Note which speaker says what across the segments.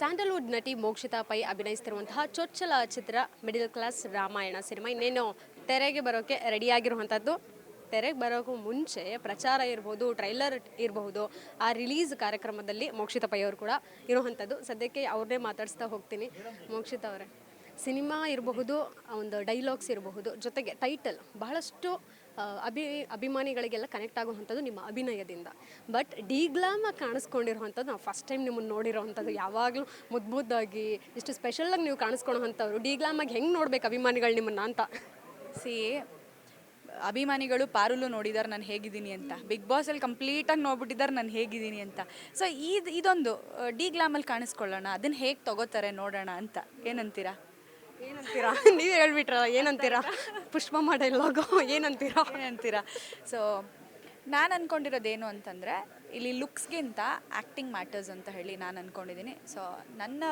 Speaker 1: Sandalwood ನಟಿ Mokshitha pi ಅಭಿನಯಿಸ್ತಿರುವಂತಹ ಚೊಚ್ಚಲ ಚಿತ್ರ middle class Ramayana cinema ಇನ್ನೇನು ತೆರೆಗೆ ಬರೋಕ್ಕೆ ರೆಡಿಯಾಗಿರುವಂಥದ್ದು. ತೆರೆಗೆ ಬರೋಕ್ಕೂ ಮುಂಚೆ ಪ್ರಚಾರ ಇರ್ಬೋದು, ಟ್ರೈಲರ್ ಇರಬಹುದು, ಆ ರಿಲೀಸ್ ಕಾರ್ಯಕ್ರಮದಲ್ಲಿ ಮೋಕ್ಷಿತಾ ಪೈ ಅವರು ಕೂಡ ಇರುವಂಥದ್ದು. ಸದ್ಯಕ್ಕೆ ಅವ್ರನ್ನೇ ಮಾತಾಡಿಸ್ತಾ ಹೋಗ್ತೀನಿ. ಮೋಕ್ಷಿತಾ ಅವರೇ, ಸಿನಿಮಾ ಇರಬಹುದು, ಒಂದು ಡೈಲಾಗ್ಸ್ ಇರಬಹುದು, ಜೊತೆಗೆ ಟೈಟಲ್ ಬಹಳಷ್ಟು ಅಭಿಮಾನಿಗಳಿಗೆಲ್ಲ ಕನೆಕ್ಟ್ ಆಗುವಂಥದ್ದು ನಿಮ್ಮ ಅಭಿನಯದಿಂದ. ಬಟ್ ಡಿಗ್ಲಾಮಾಗಿ ಕಾಣಿಸ್ಕೊಂಡಿರುವಂಥದ್ದು ನಾವು ಫಸ್ಟ್ ಟೈಮ್ ನಿಮ್ಮನ್ನು ನೋಡಿರೋವಂಥದ್ದು. ಯಾವಾಗಲೂ ಮುದ್ದಾಗಿ ಇಷ್ಟು ಸ್ಪೆಷಲಾಗಿ ನೀವು ಕಾಣಿಸ್ಕೊಳ್ಳೋವಂಥವ್ರು ಡಿಗ್ಲಾಮಾಗಿ ಹೆಂಗೆ ನೋಡ್ಬೇಕು ಅಭಿಮಾನಿಗಳು ನಿಮ್ಮನ್ನು ಅಂತ.
Speaker 2: ಸಿ ಅಭಿಮಾನಿಗಳು ಪಾರುಲು ನೋಡಿದಾರೆ ನಾನು ಹೇಗಿದ್ದೀನಿ ಅಂತ, ಬಿಗ್ ಬಾಸಲ್ಲಿ ಕಂಪ್ಲೀಟಾಗಿ ನೋಡ್ಬಿಟ್ಟಿದ್ದಾರೆ ನಾನು ಹೇಗಿದ್ದೀನಿ ಅಂತ. ಸೊ ಇದೊಂದು ಡಿ ಗ್ಲಾಮಲ್ಲಿ ಕಾಣಿಸ್ಕೊಳ್ಳೋಣ, ಅದನ್ನು ಹೇಗೆ ತಗೋತಾರೆ ನೋಡೋಣ ಅಂತ. ಏನಂತೀರಾ?
Speaker 1: ನೀವು ಹೇಳ್ಬಿಟ್ರಲ್ಲ, ಏನಂತೀರಾ? ಪುಷ್ಪ ಡೈಲಾಗು ಏನಂತೀರಾ?
Speaker 2: ಸೊ ನಾನು ಅಂದ್ಕೊಂಡಿರೋದೇನು ಅಂತಂದರೆ, ಇಲ್ಲಿ ಲುಕ್ಸ್ಗಿಂತ ಆ್ಯಕ್ಟಿಂಗ್ ಮ್ಯಾಟರ್ಸ್ ಅಂತ ಹೇಳಿ ನಾನು ಅಂದ್ಕೊಂಡಿದ್ದೀನಿ. ಸೊ ನನ್ನ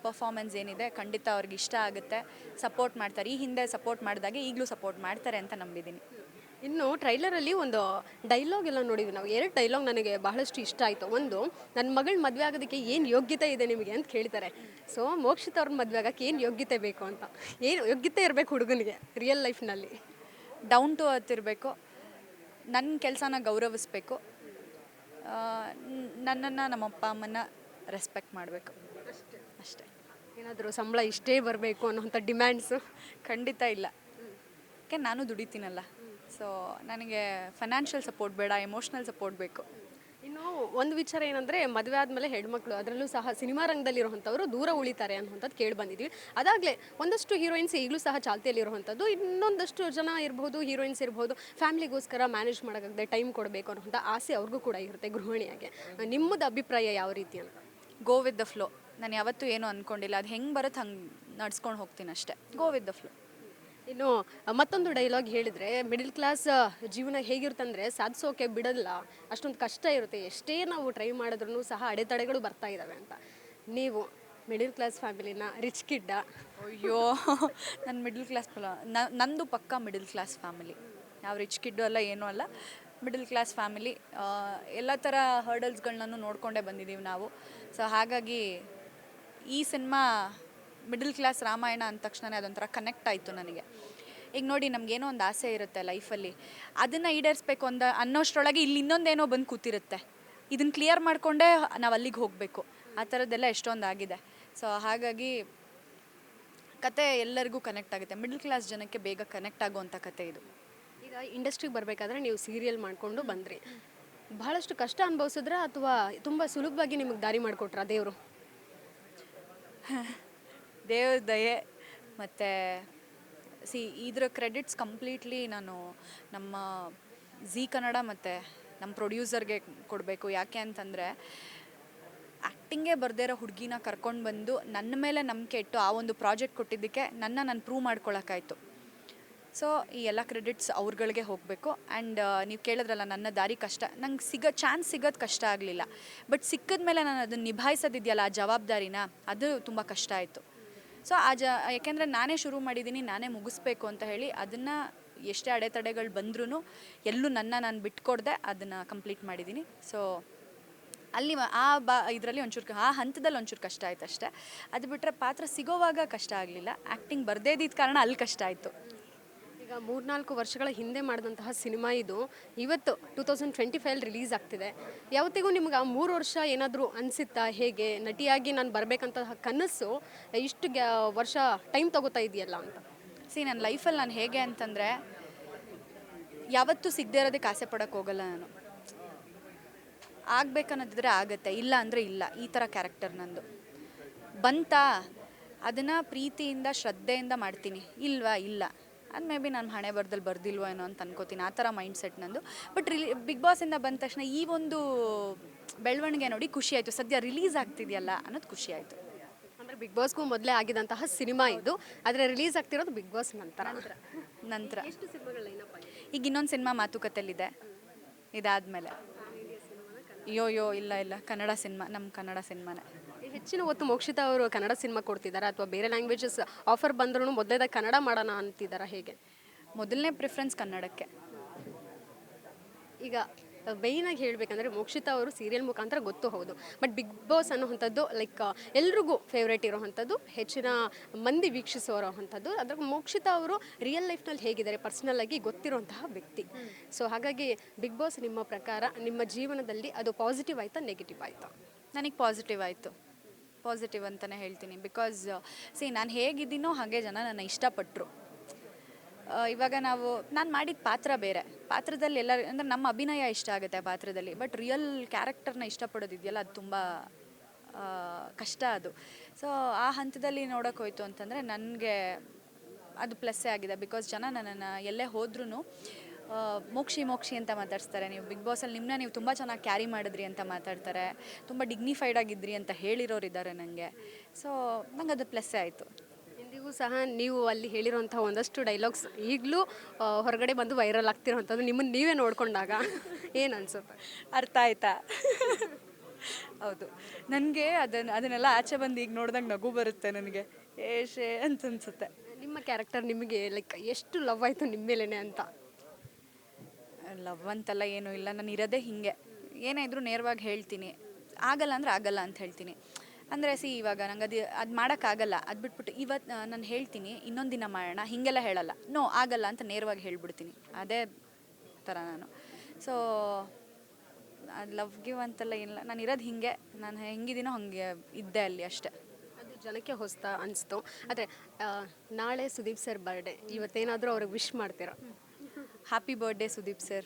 Speaker 2: ಪರ್ಫಾರ್ಮೆನ್ಸ್ ಏನಿದೆ ಖಂಡಿತ ಅವ್ರಿಗೆ ಇಷ್ಟ ಆಗುತ್ತೆ, ಸಪೋರ್ಟ್ ಮಾಡ್ತಾರೆ. ಈ ಹಿಂದೆ ಸಪೋರ್ಟ್ ಮಾಡಿದಾಗೆ ಈಗಲೂ ಸಪೋರ್ಟ್ ಮಾಡ್ತಾರೆ ಅಂತ ನಂಬಿದ್ದೀನಿ.
Speaker 1: ಇನ್ನು ಟ್ರೈಲರಲ್ಲಿ ಒಂದು ಡೈಲಾಗ್ ಎಲ್ಲ ನೋಡಿದ್ವಿ ನಾವು. 2 ಡೈಲಾಗ್ ನನಗೆ ಬಹಳಷ್ಟು ಇಷ್ಟ ಆಯಿತು. ಒಂದು, ನನ್ನ ಮಗಳ ಮದುವೆ ಆಗೋದಕ್ಕೆ ಏನು ಯೋಗ್ಯತೆ ಇದೆ ನಿಮಗೆ ಅಂತ ಕೇಳ್ತಾರೆ. ಸೊ ಮೋಕ್ಷಿತ ಅವ್ರ ಮದುವೆ ಆಗೋಕ್ಕೆ ಏನು ಯೋಗ್ಯತೆ ಬೇಕು ಅಂತ, ಏನು ಯೋಗ್ಯತೆ ಇರಬೇಕು ಹುಡುಗನಿಗೆ ರಿಯಲ್ ಲೈಫ್ನಲ್ಲಿ?
Speaker 2: ಡೌನ್ ಟು ಅರ್ತ್ ಇರಬೇಕು, ನನ್ನ ಕೆಲಸನ ಗೌರವಿಸ್ಬೇಕು, ನನ್ನನ್ನು ನಮ್ಮ ಅಪ್ಪ ಅಮ್ಮನ ರೆಸ್ಪೆಕ್ಟ್ ಮಾಡಬೇಕು, ಅಷ್ಟೇ.
Speaker 1: ಏನಾದರೂ ಸಂಬಳ ಇಷ್ಟೇ ಬರಬೇಕು ಅನ್ನೋಂಥ ಡಿಮ್ಯಾಂಡ್ಸು?
Speaker 2: ಖಂಡಿತ ಇಲ್ಲ. ಯಾಕೆ ನಾನು ದುಡಿತೀನಲ್ಲ. ಸೊ ನನಗೆ ಫೈನಾನ್ಷಿಯಲ್ ಸಪೋರ್ಟ್ ಬೇಡ, ಎಮೋಷ್ನಲ್ ಸಪೋರ್ಟ್ ಬೇಕು.
Speaker 1: ಇನ್ನು ಒಂದು ವಿಚಾರ ಏನಂದರೆ, ಮದುವೆ ಆದಮೇಲೆ ಹೆಣ್ಮಕ್ಳು ಅದರಲ್ಲೂ ಸಹ ಸಿನಿಮಾ ರಂಗದಲ್ಲಿರುವಂಥವ್ರು ದೂರ ಉಳಿತಾರೆ ಅನ್ನೋಂಥದ್ದು ಕೇಳಿ ಬಂದಿದ್ವಿ. ಅದಾಗಲೇ ಒಂದಷ್ಟು ಹೀರೋಯಿನ್ಸ್ ಈಗಲೂ ಸಹ ಚಾಲ್ತಿಯಲ್ಲಿರುವಂಥದ್ದು, ಇನ್ನೊಂದಷ್ಟು ಜನ ಇರ್ಬೋದು, ಹೀರೋಯಿನ್ಸ್ ಇರ್ಬೋದು, ಫ್ಯಾಮಿಲಿಗೋಸ್ಕರ ಮ್ಯಾನೇಜ್ ಮಾಡೋಕ್ಕಾಗದೆ ಟೈಮ್ ಕೊಡಬೇಕು ಅನ್ನೋಂಥ ಆಸೆ ಅವ್ರಿಗೂ ಕೂಡ ಇರುತ್ತೆ ಗೃಹಿಣಿಯಾಗೆ. ನಿಮ್ಮದು ಅಭಿಪ್ರಾಯ ಯಾವ ರೀತಿ ಅಂತ?
Speaker 2: Go with the flow. ನಾನು ಯಾವತ್ತೂ ಏನೂ ಅಂದ್ಕೊಂಡಿಲ್ಲ, ಅದು ಹೆಂಗೆ ಬರುತ್ತೆ ಹಂಗೆ ನಡ್ಸ್ಕೊಂಡು ಹೋಗ್ತೀನಿ ಅಷ್ಟೇ. Go with the flow.
Speaker 1: ಇನ್ನು ಮತ್ತೊಂದು ಡೈಲಾಗ್ ಹೇಳಿದರೆ, ಮಿಡಿಲ್ ಕ್ಲಾಸ್ ಜೀವನ ಹೇಗಿರುತ್ತಂದರೆ ಸಾಧಿಸೋಕೆ ಬಿಡಲ್ಲ, ಅಷ್ಟೊಂದು ಕಷ್ಟ ಇರುತ್ತೆ, ಎಷ್ಟೇ ನಾವು ಟ್ರೈ ಮಾಡಿದ್ರೂ ಸಹ ಅಡೆತಡೆಗಳು ಬರ್ತಾ ಇದ್ದಾವೆ ಅಂತ. ನೀವು ಮಿಡಿಲ್ ಕ್ಲಾಸ್ ಫ್ಯಾಮಿಲಿನ, ರಿಚ್ ಕಿಡ್ಡ?
Speaker 2: ಅಯ್ಯೋ, ನನ್ನ ಮಿಡಲ್ ಕ್ಲಾಸ್ ನಂದು ಪಕ್ಕ ಮಿಡಲ್ ಕ್ಲಾಸ್ ಫ್ಯಾಮಿಲಿ. ಯಾವ ರಿಚ್ ಕಿಡ್ಡು ಅಲ್ಲ, ಏನೂ ಅಲ್ಲ, ಮಿಡಲ್ ಕ್ಲಾಸ್ ಫ್ಯಾಮಿಲಿ. ಎಲ್ಲ ಥರ ಹರ್ಡಲ್ಸ್ಗಳನ್ನೂ ನೋಡಿಕೊಂಡೇ ಬಂದಿದ್ದೀವಿ ನಾವು. ಸೊ ಹಾಗಾಗಿ ಈ ಸಿನಿಮಾ ಮಿಡಲ್ ಕ್ಲಾಸ್ ರಾಮಾಯಣ ಅಂದ ತಕ್ಷಣ ಅದೊಂಥರ ಕನೆಕ್ಟ್ ಆಯಿತು ನನಗೆ. ಈಗ ನೋಡಿ, ನಮಗೇನೋ ಒಂದು ಆಸೆ ಇರುತ್ತೆ ಲೈಫಲ್ಲಿ, ಅದನ್ನು ಈಡೇರಿಸ್ಬೇಕು ಅನ್ನೋಷ್ಟರೊಳಗೆ ಇಲ್ಲಿ ಇನ್ನೊಂದೇನೋ ಬಂದು ಕೂತಿರುತ್ತೆ. ಇದನ್ನು ಕ್ಲಿಯರ್ ಮಾಡಿಕೊಂಡೇ ನಾವು ಅಲ್ಲಿಗೆ ಹೋಗಬೇಕು. ಆ ಥರದ್ದೆಲ್ಲ ಎಷ್ಟೊಂದು ಆಗಿದೆ. ಸೊ ಹಾಗಾಗಿ ಕತೆ ಎಲ್ಲರಿಗೂ ಕನೆಕ್ಟ್ ಆಗುತ್ತೆ. ಮಿಡಲ್ ಕ್ಲಾಸ್ ಜನಕ್ಕೆ ಬೇಗ ಕನೆಕ್ಟ್ ಆಗುವಂಥ ಕತೆ ಇದು.
Speaker 1: ಈಗ ಇಂಡಸ್ಟ್ರಿಗೆ ಬರಬೇಕಾದ್ರೆ ನೀವು ಸೀರಿಯಲ್ ಮಾಡಿಕೊಂಡು ಬಂದ್ರಿ, ಬಹಳಷ್ಟು ಕಷ್ಟ ಅನುಭವಿಸಿದ್ರ ಅಥವಾ ತುಂಬ ಸುಲಭವಾಗಿ ನಿಮಗೆ ದಾರಿ ಮಾಡಿಕೊಟ್ರ ದೇವರು?
Speaker 2: ದೇವ್ರ ದಯೆ. ಮತ್ತು ಇದರ ಕ್ರೆಡಿಟ್ಸ್ ಕಂಪ್ಲೀಟ್ಲಿ ನಾನು ನಮ್ಮ ಝೀ ಕನ್ನಡ ಮತ್ತು ನಮ್ಮ ಪ್ರೊಡ್ಯೂಸರ್ಗೆ ಕೊಡಬೇಕು. ಯಾಕೆ ಅಂತಂದರೆ, ಆ್ಯಕ್ಟಿಂಗೇ ಬರ್ದೇ ಇರೋ ಹುಡುಗಿನ ಕರ್ಕೊಂಡು ಬಂದು ನನ್ನ ಮೇಲೆ ನಂಬಿಕೆ ಇಟ್ಟು ಆ ಒಂದು ಪ್ರಾಜೆಕ್ಟ್ ಕೊಟ್ಟಿದ್ದಕ್ಕೆ ನಾನು ಪ್ರೂವ್ ಮಾಡ್ಕೊಳಕ್ಕಾಯ್ತು. ಸೊ ಈ ಎಲ್ಲ ಕ್ರೆಡಿಟ್ಸ್ ಅವ್ರುಗಳಿಗೆ ಹೋಗಬೇಕು. ಆ್ಯಂಡ್ ನೀವು ಕೇಳಿದ್ರಲ್ಲ, ನನ್ನ ದಾರಿ ಕಷ್ಟ, ನಂಗೆ ಚಾನ್ಸ್ ಸಿಗೋದು ಕಷ್ಟ ಆಗಲಿಲ್ಲ. ಬಟ್ ಸಿಕ್ಕಿದ ಮೇಲೆ ನಾನು ಅದನ್ನು ನಿಭಾಯಿಸೋದಿದೆಯಲ್ಲ, ಆ ಜವಾಬ್ದಾರಿನ, ಅದು ತುಂಬ ಕಷ್ಟ ಆಯಿತು. ಸೊ ಯಾಕೆಂದರೆ ನಾನೇ ಶುರು ಮಾಡಿದ್ದೀನಿ, ನಾನೇ ಮುಗಿಸ್ಬೇಕು ಅಂತ ಹೇಳಿ ಅದನ್ನು ಎಷ್ಟೇ ಅಡೆತಡೆಗಳು ಬಂದ್ರೂ ಎಲ್ಲೂ ನಾನು ಬಿಟ್ಕೊಡ್ದೆ ಅದನ್ನು ಕಂಪ್ಲೀಟ್ ಮಾಡಿದ್ದೀನಿ. ಸೊ ಅಲ್ಲಿ ಇದರಲ್ಲಿ ಒಂಚೂರು ಆ ಹಂತದಲ್ಲಿ ಒಂಚೂರು ಕಷ್ಟ ಆಯ್ತು ಅಷ್ಟೇ. ಅದು ಬಿಟ್ಟರೆ ಪಾತ್ರ ಸಿಗೋವಾಗ ಕಷ್ಟ ಆಗಲಿಲ್ಲ. ಆ್ಯಕ್ಟಿಂಗ್ ಬರದೇ ಇದ್ದಿದ್ದ ಕಾರಣ ಅಲ್ಲಿ ಕಷ್ಟ ಆಯಿತು.
Speaker 1: ಈಗ 3-4 ವರ್ಷಗಳ ಹಿಂದೆ ಮಾಡಿದಂತಹ ಸಿನಿಮಾ ಇದು ಇವತ್ತು 2025 ರಿಲೀಸ್ ಆಗ್ತಿದೆ. ಯಾವತ್ತಿಗೂ ನಿಮ್ಗೆ ಆ 3 ವರ್ಷ ಏನಾದರೂ ಅನಿಸುತ್ತಾ? ಹೇಗೆ ನಟಿಯಾಗಿ ನಾನು ಬರಬೇಕಂತಹ ಕನಸು ಇಷ್ಟು ವರ್ಷ ಟೈಮ್ ತಗೋತಾ ಇದೆಯಲ್ಲ ಅಂತ?
Speaker 2: ನನ್ನ ಲೈಫಲ್ಲಿ ನಾನು ಹೇಗೆ ಅಂತಂದರೆ, ಯಾವತ್ತೂ ಸಿಗದೇ ಇರೋದಕ್ಕೆ ಆಸೆ ಪಡೋಕ್ಕೆ ಹೋಗಲ್ಲ ನಾನು. ಆಗಬೇಕನ್ನೋದಿದ್ರೆ ಆಗುತ್ತೆ, ಇಲ್ಲ ಅಂದರೆ ಇಲ್ಲ. ಈ ಥರ ಕ್ಯಾರೆಕ್ಟರ್ ನಂದು. ಬಂತಾ ಅದನ್ನು ಪ್ರೀತಿಯಿಂದ ಶ್ರದ್ಧೆಯಿಂದ ಮಾಡ್ತೀನಿ, ಇಲ್ವಾ ಇಲ್ಲ, ಅದು ಮೇ ಬಿ ನಾನು ಹಣೆ ಬರ್ದಲ್ಲಿ ಬರ್ದಿಲ್ವೋ ಏನೋ ಅಂತ ಅನ್ಕೋತೀನಿ. ಆ ಥರ ಮೈಂಡ್ ಸೆಟ್ ನಂದು. ಬಟ್ ಬಿಗ್ ಬಾಸಿಂದ ಬಂದ ತಕ್ಷಣ ಈ ಒಂದು ಬೆಳವಣಿಗೆ ನೋಡಿ ಖುಷಿ ಆಯಿತು. ಸದ್ಯ ರಿಲೀಸ್ ಆಗ್ತಿದೆಯಲ್ಲ ಅನ್ನೋದು ಖುಷಿ ಆಯಿತು.
Speaker 1: ಅಂದರೆ ಬಿಗ್ ಬಾಸ್ಗೂ ಮೊದಲೇ ಆಗಿದಂತಹ ಸಿನಿಮಾ ಇದು, ಆದರೆ ರಿಲೀಸ್ ಆಗ್ತಿರೋದು ಬಿಗ್ ಬಾಸ್ ನಂತರ. ಎಷ್ಟು ಸಿನಿಮಾಗಳು ಲೈನಪ್ ಆಗಿದೆ?
Speaker 2: ಈಗ ಇನ್ನೊಂದು ಸಿನಿಮಾ ಮಾತುಕತೆಯಲ್ಲಿದೆ. ಇದಾದಮೇಲೆ ಅಯ್ಯೋ ಇಲ್ಲ, ಕನ್ನಡ ಸಿನಿಮಾ, ನಮ್ಮ ಕನ್ನಡ ಸಿನಿಮಾನೇ
Speaker 1: ಹೆಚ್ಚಿನ ಹೊತ್ತು. ಮೋಕ್ಷಿತಾ ಅವರು ಕನ್ನಡ ಸಿನಿಮಾ ಕೊಡ್ತಿದ್ದಾರೆ ಅಥವಾ ಬೇರೆ ಲ್ಯಾಂಗ್ವೇಜಸ್ ಆಫರ್ ಬಂದ್ರೂ ಮೊದಲೇದಾಗಿ ಕನ್ನಡ ಮಾಡೋಣ ಅಂತಿದ್ದಾರಾ? ಹೇಗೆ?
Speaker 2: ಮೊದಲನೇ ಪ್ರಿಫರೆನ್ಸ್ ಕನ್ನಡಕ್ಕೆ.
Speaker 1: ಈಗ ಮೇಯ್ನಾಗಿ ಹೇಳಬೇಕಂದ್ರೆ ಮೋಕ್ಷಿತಾ ಅವರು ಸೀರಿಯಲ್ ಮುಖಾಂತರ ಗೊತ್ತು ಹೌದು, ಬಟ್ ಬಿಗ್ ಬಾಸ್ ಅನ್ನೋವಂಥದ್ದು ಲೈಕ್ ಎಲ್ರಿಗೂ ಫೇವ್ರೇಟ್ ಇರೋವಂಥದ್ದು, ಹೆಚ್ಚಿನ ಮಂದಿ ವೀಕ್ಷಿಸುವಂಥದ್ದು. ಅದ್ರ ಮೋಕ್ಷಿತಾ ಅವರು ರಿಯಲ್ ಲೈಫ್ನಲ್ಲಿ ಹೇಗಿದ್ದಾರೆ ಪರ್ಸ್ನಲ್ ಆಗಿ ಗೊತ್ತಿರುವಂತಹ ವ್ಯಕ್ತಿ. ಸೊ ಹಾಗಾಗಿ ಬಿಗ್ ಬಾಸ್ ನಿಮ್ಮ ಪ್ರಕಾರ ನಿಮ್ಮ ಜೀವನದಲ್ಲಿ ಅದು ಪಾಸಿಟಿವ್ ಆಯಿತಾ ನೆಗೆಟಿವ್ ಆಯಿತಾ?
Speaker 2: ನನಗೆ ಪಾಸಿಟಿವ್ ಆಯಿತು, ಪಾಸಿಟಿವ್ ಅಂತಲೇ ಹೇಳ್ತೀನಿ. ಬಿಕಾಸ್ ನಾನು ಹೇಗಿದ್ದೀನೋ ಹಾಗೆ ಜನ ನನ್ನ ಇಷ್ಟಪಟ್ಟರು. ಇವಾಗ ನಾನು ಮಾಡಿದ ಪಾತ್ರ ಬೇರೆ, ಪಾತ್ರದಲ್ಲಿ ಎಲ್ಲರೂ ಅಂದರೆ ನಮ್ಮ ಅಭಿನಯ ಇಷ್ಟ ಆಗುತ್ತೆ ಆ ಪಾತ್ರದಲ್ಲಿ, ಬಟ್ ರಿಯಲ್ ಕ್ಯಾರೆಕ್ಟರ್ನ ಇಷ್ಟಪಡೋದಿದೆಯಲ್ಲ ಅದು ತುಂಬ ಕಷ್ಟ ಅದು. ಸೊ ಆ ಹಂತದಲ್ಲಿ ನೋಡೋಕೆ ಹೋಯ್ತು ಅಂತಂದರೆ ನನಗೆ ಅದು ಪ್ಲಸ್ಸೇ ಆಗಿದೆ. ಬಿಕಾಸ್ ಜನ ನನ್ನನ್ನು ಎಲ್ಲೇ ಹೋದ್ರೂ ಮೋಕ್ಷಿ ಅಂತ ಮಾತಾಡ್ಸ್ತಾರೆ. ನೀವು ಬಿಗ್ ಬಾಸಲ್ಲಿ ನಿಮ್ಮನ್ನ ನೀವು ತುಂಬ ಚೆನ್ನಾಗಿ ಕ್ಯಾರಿ ಮಾಡಿದ್ರಿ ಅಂತ ಮಾತಾಡ್ತಾರೆ, ತುಂಬ ಡಿಗ್ನಿಫೈಡ್ ಆಗಿದ್ರಿ ಅಂತ ಹೇಳಿರೋರು ಇದ್ದಾರೆ ನನಗೆ. ಸೊ ನಂಗೆ ಅದು ಪ್ಲಸ್ಸೇ ಆಯಿತು.
Speaker 1: ಇಂದಿಗೂ ಸಹ ನೀವು ಅಲ್ಲಿ ಹೇಳಿರೋಂಥ ಒಂದಷ್ಟು ಡೈಲಾಗ್ಸ್ ಈಗಲೂ ಹೊರಗಡೆ ಬಂದು ವೈರಲ್ ಆಗ್ತಿರೋವಂಥದ್ದು ನಿಮ್ಮನ್ನು ನೀವೇ ನೋಡ್ಕೊಂಡಾಗ ಏನು ಅನಿಸುತ್ತೆ?
Speaker 2: ಅರ್ಥ ಆಯ್ತಾ? ಹೌದು, ನನಗೆ ಅದನ್ನೆಲ್ಲ ಆಚೆ ಬಂದು ಈಗ ನೋಡಿದಾಗ ನಗು ಬರುತ್ತೆ ನನಗೆ, ಏಷೇ ಅಂತ ಅನಿಸುತ್ತೆ.
Speaker 1: ನಿಮ್ಮ ಕ್ಯಾರೆಕ್ಟರ್ ನಿಮಗೆ ಲೈಕ್ ಎಷ್ಟು ಲವ್ ಆಯಿತು ನಿಮ್ಮ ಮೇಲೇ ಅಂತ?
Speaker 2: ಲವ್ ಅಂತೆಲ್ಲ ಏನೂ ಇಲ್ಲ, ನಾನು ಇರೋದೇ ಹೀಗೆ. ಏನೇ ಇದ್ರೂ ನೇರವಾಗಿ ಹೇಳ್ತೀನಿ, ಆಗಲ್ಲ ಅಂದರೆ ಆಗಲ್ಲ ಅಂತ ಹೇಳ್ತೀನಿ. ಅಂದರೆ ಇವಾಗ ನಂಗೆ ಅದು ಮಾಡೋಕ್ಕಾಗಲ್ಲ, ಅದು ಬಿಟ್ಬಿಟ್ಟು ಇವತ್ತು ನಾನು ಹೇಳ್ತೀನಿ ಇನ್ನೊಂದು ದಿನ ಮಾಡೋಣ ಹೀಗೆಲ್ಲ ಹೇಳಲ್ಲ, ನೋ ಆಗಲ್ಲ ಅಂತ ನೇರವಾಗಿ ಹೇಳ್ಬಿಡ್ತೀನಿ. ಅದೇ ಥರ ನಾನು. ಸೊ ಅದು ಲವ್ ಗಿವ್ ಅಂತೆಲ್ಲ ಏನಿಲ್ಲ, ನಾನು ಇರೋದು ಹೀಗೆ, ನಾನು ಹೆಂಗಿದ್ದೀನೋ ಹಾಗೆ ಇದ್ದೆ ಅಲ್ಲಿ ಅಷ್ಟೇ.
Speaker 1: ಅದು ಜನಕ್ಕೆ ಹೊಸ್ತಾ ಅನಿಸ್ತು. ಆದರೆ ನಾಳೆ ಸುದೀಪ್ ಸರ್ ಬರ್ಡೇ, ಇವತ್ತೇನಾದರೂ ಅವ್ರಿಗೆ ವಿಶ್ ಮಾಡ್ತೀರಾ?
Speaker 2: Happy birthday Sudeep sir.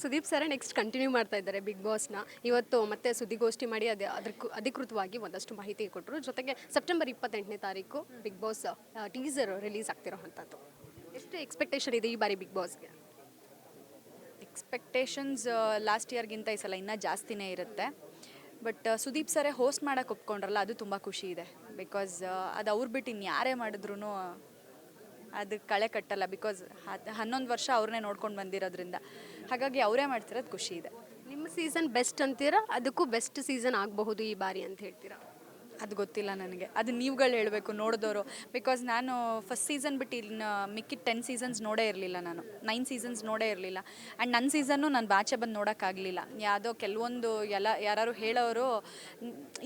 Speaker 1: Sudeep sir next continue ಮಾಡ್ತಾ ಇದ್ದಾರೆ ಬಿಗ್ ಬಾಸ್ನ. ಇವತ್ತು ಮತ್ತೆ ಸುದ್ದಿಗೋಷ್ಠಿ ಮಾಡಿ ಅಧಿಕೃತವಾಗಿ ಒಂದಷ್ಟು ಮಾಹಿತಿ ಕೊಟ್ಟರು. ಜೊತೆಗೆ ಸೆಪ್ಟೆಂಬರ್ 28ನೇ ತಾರೀಕು ಬಿಗ್ ಬಾಸ್ ಟೀಸರ್ ರಿಲೀಸ್ ಆಗ್ತಿರೋವಂಥದ್ದು. ಎಷ್ಟು ಎಕ್ಸ್ಪೆಕ್ಟೇಷನ್ ಇದೆ ಈ ಬಾರಿ ಬಿಗ್ ಬಾಸ್ಗೆ?
Speaker 2: ಎಕ್ಸ್ಪೆಕ್ಟೇಷನ್ಸ್ ಲಾಸ್ಟ್ ಇಯರ್ಗಿಂತ ಈ ಸಲ ಇನ್ನೂ ಜಾಸ್ತಿನೇ ಇರುತ್ತೆ. ಬಟ್ ಸುದೀಪ್ ಸರೇ ಹೋಸ್ಟ್ ಮಾಡೋಕೆ ಒಪ್ಕೊಂಡ್ರಲ್ಲ, ಅದು ತುಂಬ ಖುಷಿ ಇದೆ. ಬಿಕಾಸ್ ಅದು ಅವ್ರು ಬಿಟ್ಟು ಇನ್ಯಾರೇ ಮಾಡಿದ್ರು ಅದು ಕಳೆ ಕಟ್ಟಲ್ಲ. ಬಿಕಾಸ್ 11 ವರ್ಷ ಅವ್ರನ್ನೇ ನೋಡ್ಕೊಂಡು ಬಂದಿರೋದ್ರಿಂದ, ಹಾಗಾಗಿ ಅವರೇ ಮಾಡ್ತಿರೋದು ಖುಷಿ ಇದೆ.
Speaker 1: ನಿಮ್ಮ ಸೀಸನ್ ಬೆಸ್ಟ್ ಅಂತೀರಾ, ಅದಕ್ಕೂ ಬೆಸ್ಟ್ ಸೀಸನ್ ಆಗಬಹುದು ಈ ಬಾರಿ ಅಂತ ಹೇಳ್ತೀರಾ?
Speaker 2: ಅದು ಗೊತ್ತಿಲ್ಲ ನನಗೆ, ಅದು ನೀವುಗಳು ಹೇಳಬೇಕು ನೋಡಿದವರು. ಬಿಕಾಸ್ ನಾನು ಫಸ್ಟ್ ಸೀಸನ್ ಬಿಟ್ಟು ಇನ್ನು ಮಿಕ್ಕಿದ 10 ಸೀಸನ್ಸ್ ನೋಡೇ ಇರಲಿಲ್ಲ, ನಾನು 9 ಸೀಸನ್ಸ್ ನೋಡೇ ಇರಲಿಲ್ಲ. ಆ್ಯಂಡ್ ನನ್ನ ಸೀಸನ್ನು ನಾನು ಬಾಚೆ ಬಂದು ನೋಡೋಕ್ಕಾಗಲಿಲ್ಲ. ಯಾವುದೋ ಕೆಲವೊಂದು ಯಾರು ಹೇಳೋರು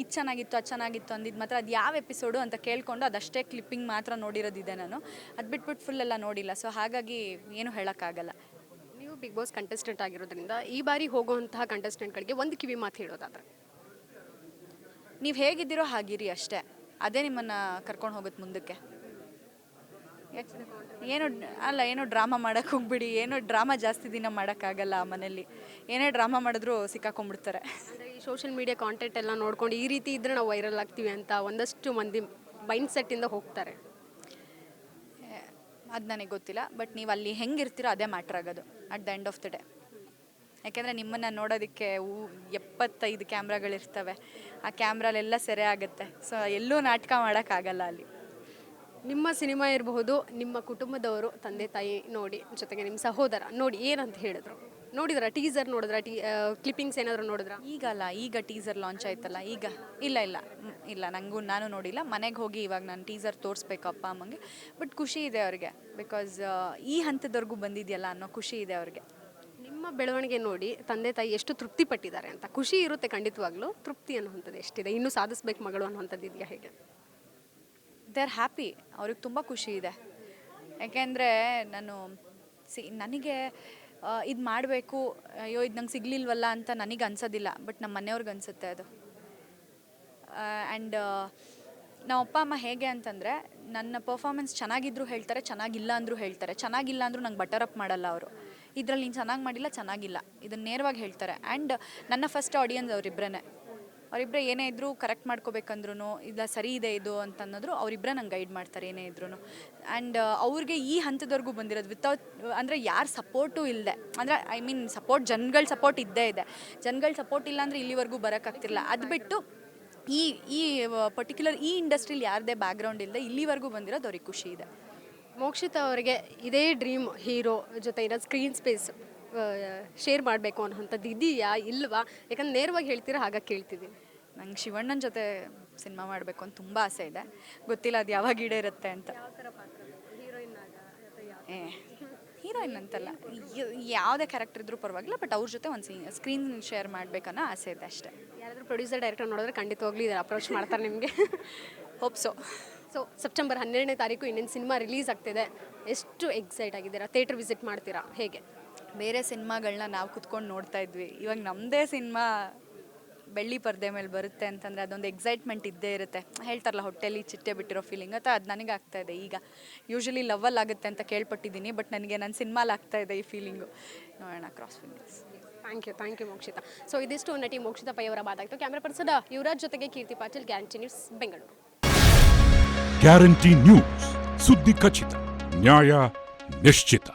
Speaker 2: ಇದು ಚೆನ್ನಾಗಿತ್ತು ಅದು ಚೆನ್ನಾಗಿತ್ತು ಅಂದಿದ್ದು ಮಾತ್ರ, ಅದು ಯಾವ ಎಪಿಸೋಡು ಅಂತ ಕೇಳಿಕೊಂಡು ಅದಷ್ಟೇ ಕ್ಲಿಪ್ಪಿಂಗ್ ಮಾತ್ರ ನೋಡಿರೋದಿದೆ ನಾನು. ಅದು ಬಿಟ್ಬಿಟ್ಟು ಫುಲ್ಲೆಲ್ಲ ನೋಡಿಲ್ಲ. ಸೊ ಹಾಗಾಗಿ ಏನೂ ಹೇಳೋಕ್ಕಾಗಲ್ಲ.
Speaker 1: ನೀವು ಬಿಗ್ ಬಾಸ್ ಕಂಟೆಸ್ಟೆಂಟ್ ಆಗಿರೋದ್ರಿಂದ ಈ ಬಾರಿ ಹೋಗುವಂತಹ ಕಂಟೆಸ್ಟೆಂಟ್ಗಳಿಗೆ ಒಂದು ಕಿವಿ ಮಾತು ಹೇಳೋದಾದ್ರೆ?
Speaker 2: ನೀವು ಹೇಗಿದ್ದೀರೋ ಹಾಗಿರಿ ಅಷ್ಟೇ, ಅದೇ ನಿಮ್ಮನ್ನು ಕರ್ಕೊಂಡು ಹೋಗುತ್ತೆ ಮುಂದಕ್ಕೆ. ಏನೋ ಡ್ರಾಮಾ ಮಾಡೋಕ್ಕೆ ಹೋಗ್ಬಿಡಿ, ಏನೋ ಡ್ರಾಮಾ ಜಾಸ್ತಿ ದಿನ ಮಾಡೋಕ್ಕಾಗಲ್ಲ ಆ ಮನೇಲಿ. ಏನೇ ಡ್ರಾಮಾ ಮಾಡಿದ್ರೂ ಸಿಕ್ಕಾಕೊಂಡ್ಬಿಡ್ತಾರೆ.
Speaker 1: ಅಂದರೆ ಈ ಸೋಷಿಯಲ್ ಮೀಡಿಯಾ ಕಾಂಟೆಂಟ್ ಎಲ್ಲ ನೋಡ್ಕೊಂಡು ಈ ರೀತಿ ಇದ್ದರೆ ನಾವು ವೈರಲ್ ಆಗ್ತೀವಿ ಅಂತ ಒಂದಷ್ಟು ಮಂದಿ ಮೈಂಡ್ ಸೆಟ್ಟಿಂದ ಹೋಗ್ತಾರೆ.
Speaker 2: ಅದು ನನಗೆ ಗೊತ್ತಿಲ್ಲ. ಬಟ್ ನೀವು ಅಲ್ಲಿ ಹೆಂಗಿರ್ತೀರೋ ಅದೇ ಮ್ಯಾಟ್ರ್ ಆಗೋದು at the end of the day. ಯಾಕೆಂದರೆ ನಿಮ್ಮನ್ನು ನೋಡೋದಕ್ಕೆ 75 ಕ್ಯಾಮ್ರಾಗಳಿರ್ತವೆ, ಆ ಕ್ಯಾಮ್ರಲೆಲ್ಲ ಸೆರೆ ಆಗುತ್ತೆ. ಸೊ ಎಲ್ಲೂ ನಾಟಕ ಮಾಡೋಕ್ಕಾಗಲ್ಲ ಅಲ್ಲಿ.
Speaker 1: ನಿಮ್ಮ ಸಿನಿಮಾ ಇರಬಹುದು, ನಿಮ್ಮ ಕುಟುಂಬದವರು ತಂದೆ ತಾಯಿ ನೋಡಿ, ಜೊತೆಗೆ ನಿಮ್ಮ ಸಹೋದರ ನೋಡಿ ಏನಂತ ಹೇಳಿದ್ರು? ನೋಡಿದ್ರ ಟೀಸರ್ ನೋಡಿದ್ರ ಕ್ಲಿಪ್ಪಿಂಗ್ಸ್ ಏನಾದರೂ ನೋಡಿದ್ರ?
Speaker 2: ಈಗ ಟೀಸರ್ ಲಾಂಚ್ ಆಯ್ತಲ್ಲ ಈಗ. ಇಲ್ಲ ನಾನು ನೋಡಿಲ್ಲ. ಮನೆಗೆ ಹೋಗಿ ಇವಾಗ ನಾನು ಟೀಸರ್ ತೋರಿಸ್ಬೇಕು ಅಪ್ಪ ಅಮ್ಮಂಗೆ. ಬಟ್ ಖುಷಿ ಇದೆ ಅವ್ರಿಗೆ, ಬಿಕಾಸ್ ಈ ಹಂತದವರೆಗೂ ಬಂದಿದೆಯಲ್ಲ ಅನ್ನೋ ಖುಷಿ ಇದೆ ಅವ್ರಿಗೆ.
Speaker 1: ನಿಮ್ಮ ಬೆಳವಣಿಗೆ ನೋಡಿ ತಂದೆ ತಾಯಿ ಎಷ್ಟು ತೃಪ್ತಿ ಪಟ್ಟಿದ್ದಾರೆ ಅಂತ? ಖುಷಿ ಇರುತ್ತೆ ಖಂಡಿತವಾಗ್ಲೂ, ತೃಪ್ತಿ ಅನ್ನುವಂಥದ್ದು ಎಷ್ಟಿದೆ? ಇನ್ನೂ ಸಾಧಿಸ್ಬೇಕು ಮಗಳು ಅನ್ನುವಂಥದ್ದು ಇದೆಯಾ ಹೇಗೆ?
Speaker 2: ದೇ ಆರ್ ಹ್ಯಾಪಿ, ಅವ್ರಿಗೆ ತುಂಬ ಖುಷಿ ಇದೆ. ಯಾಕೆಂದರೆ ನನಗೆ ಇದು ಮಾಡಬೇಕು, ಅಯ್ಯೋ ಇದು ನಂಗೆ ಸಿಗಲಿಲ್ವಲ್ಲ ಅಂತ ನನಗೆ ಅನ್ಸೋದಿಲ್ಲ. ಬಟ್ ನಮ್ಮ ಮನೆಯವ್ರಿಗೆ ಅನಿಸುತ್ತೆ ಅದು. ಆ್ಯಂಡ್ ನಮ್ಮ ಅಪ್ಪ ಅಮ್ಮ ಹೇಗೆ ಅಂತಂದರೆ, ನನ್ನ ಪರ್ಫಾರ್ಮೆನ್ಸ್ ಚೆನ್ನಾಗಿದ್ದರೂ ಹೇಳ್ತಾರೆ, ಚೆನ್ನಾಗಿಲ್ಲ ಅಂದರೂ ಹೇಳ್ತಾರೆ. ಚೆನ್ನಾಗಿಲ್ಲ ಅಂದರೂ ನಂಗೆ ಬಟರ್ ಅಪ್ ಮಾಡಲ್ಲ ಅವರು. ಇದರಲ್ಲಿ ನೀನು ಚೆನ್ನಾಗಿ ಮಾಡಿಲ್ಲ, ಚೆನ್ನಾಗಿಲ್ಲ, ಇದನ್ನು ನೇರವಾಗಿ ಹೇಳ್ತಾರೆ. ಆ್ಯಂಡ್ ನನ್ನ ಫಸ್ಟ್ ಆಡಿಯನ್ಸ್ ಅವರಿಬ್ಬರೇ ಏನೇ ಇದ್ದರೂ ಕರೆಕ್ಟ್ ಮಾಡ್ಕೋಬೇಕಂದ್ರೂ, ಇಲ್ಲ ಸರಿ ಇದೆ ಇದು ಅಂತ ಅನ್ನೋದ್ರು ಅವರಿಬ್ಬರೇ ನಂಗೆ ಗೈಡ್ ಮಾಡ್ತಾರೆ ಏನೇ ಇದ್ರೂ. ಆ್ಯಂಡ್ ಅವ್ರಿಗೆ ಈ ಹಂತದವರೆಗೂ ಬಂದಿರೋದು ವಿತೌಟ್ ಅಂದರೆ ಯಾರ ಸಪೋರ್ಟು ಇಲ್ಲದೆ, ಅಂದರೆ ಜನಗಳ ಸಪೋರ್ಟ್ ಇದ್ದೇ ಇದೆ. ಜನಗಳ ಸಪೋರ್ಟ್ ಇಲ್ಲ ಅಂದರೆ ಇಲ್ಲಿವರೆಗೂ ಬರೋಕ್ಕಾಗ್ತಿಲ್ಲ. ಅದು ಬಿಟ್ಟು ಈ ಪರ್ಟಿಕ್ಯುಲರ್ ಈ ಇಂಡಸ್ಟ್ರಿಲಿ ಯಾರದೇ ಬ್ಯಾಕ್ಗ್ರೌಂಡ್ ಇಲ್ಲದೆ ಇಲ್ಲಿವರೆಗೂ ಬಂದಿರೋದು ಅವ್ರಿಗೆ ಖುಷಿ ಇದೆ.
Speaker 1: ಮೋಕ್ಷಿತಾ ಅವರಿಗೆ ಇದೇ ಡ್ರೀಮ್ ಹೀರೋ ಜೊತೆ ಇರೋ ಸ್ಕ್ರೀನ್ ಸ್ಪೇಸ್ ಶೇರ್ ಮಾಡಬೇಕು ಅನ್ನೋಂಥದ್ದು ಇದೆಯಾ ಇಲ್ವಾ? ಯಾಕಂದ್ರೆ ನೇರವಾಗಿ ಹೇಳ್ತೀರಾ, ಹಾಗಾಗಿ ಕೇಳ್ತಿದ್ದೀನಿ.
Speaker 2: ನಂಗೆ ಶಿವಣ್ಣನ ಜೊತೆ ಸಿನಿಮಾ ಮಾಡಬೇಕು ಅಂತ ತುಂಬ ಆಸೆ ಇದೆ. ಗೊತ್ತಿಲ್ಲ ಅದು ಯಾವಾಗ ಈಡೇರುತ್ತೆ ಅಂತ. ಹೀರೋಯಿನ್ ಅಂತಲ್ಲ, ಯಾವುದೇ ಕ್ಯಾರೆಕ್ಟರ್ ಇದ್ರೂ ಪರವಾಗಿಲ್ಲ, ಬಟ್ ಅವ್ರ ಜೊತೆ ಒಂದು ಸ್ಕ್ರೀನ್ ಶೇರ್ ಮಾಡಬೇಕನ್ನೋ ಆಸೆ ಇದೆ ಅಷ್ಟೇ.
Speaker 1: ಯಾರಾದರೂ ಪ್ರೊಡ್ಯೂಸರ್ ಡೈರೆಕ್ಟರ್ ನೋಡಿದ್ರೆ ಖಂಡಿತವಾಗ್ಲೂ ಇದರ ಅಪ್ರೋಚ್ ಮಾಡ್ತಾರೆ ನಿಮಗೆ.
Speaker 2: ಹೋಪ್ಸೋ.
Speaker 1: ಸೊ ಸೆಪ್ಟೆಂಬರ್ 12ನೇ ತಾರೀಕು ಇನ್ನೇನು ಸಿನಿಮಾ ರಿಲೀಸ್ ಆಗ್ತಿದೆ, ಎಷ್ಟು ಎಕ್ಸೈಟ್ ಆಗಿದ್ದೀರಾ? ಥಿಯೇಟರ್ ವಿಸಿಟ್ ಮಾಡ್ತೀರಾ ಹೇಗೆ?
Speaker 2: ಬೇರೆ ಸಿನಿಮಾಗಳನ್ನ ನಾವು ಕುತ್ಕೊಂಡು ನೋಡ್ತಾ ಇದ್ವಿ, ಇವಾಗ ನಮ್ಮದೇ ಸಿನಿಮಾ ಬೆಳ್ಳಿ ಪರದೆ ಮೇಲೆ ಬರುತ್ತೆ ಅಂತಂದರೆ ಅದೊಂದು ಎಕ್ಸೈಟ್ಮೆಂಟ್ ಇದ್ದೇ ಇರುತ್ತೆ. ಹೇಳ್ತಾರಲ್ಲ ಹೊಟ್ಟೆಲಿ ಚಿಟ್ಟೆ ಬಿಟ್ಟಿರೋ ಫೀಲಿಂಗ್, ಅಥವಾ ಅದು ನನಗೆ ಆಗ್ತಾ ಇದೆ ಈಗ. ಯೂಶ್ವಲಿ ಲವ್ವಲ್ಲಿ ಆಗುತ್ತೆ ಅಂತ ಕೇಳ್ಪಟ್ಟಿದ್ದೀನಿ, ಬಟ್ ನನಗೆ ನನ್ನ ಸಿನಿಮಾಲಿ ಆಗ್ತಾ ಇದೆ ಈ ಫೀಲಿಂಗು. ನೋಡೋಣ, cross fingers.
Speaker 1: Thank you Mokshitha. So ಇದಿಷ್ಟು ನಟಿ ಮೋಕ್ಷಿತಾ ಪೈ ಅವರ ಮಾತಾಯಿತು. ಕ್ಯಾಮ್ರಾ ಪರ್ಸನ್ ಯುವರಾಜ್ ಜೊತೆಗೆ Keerthi Patil, guarantee news, Bengaluru.
Speaker 3: Guarantee news, ಸುದ್ದಿ ಖಚಿತ, ನ್ಯಾಯ ನಿಶ್ಚಿತ.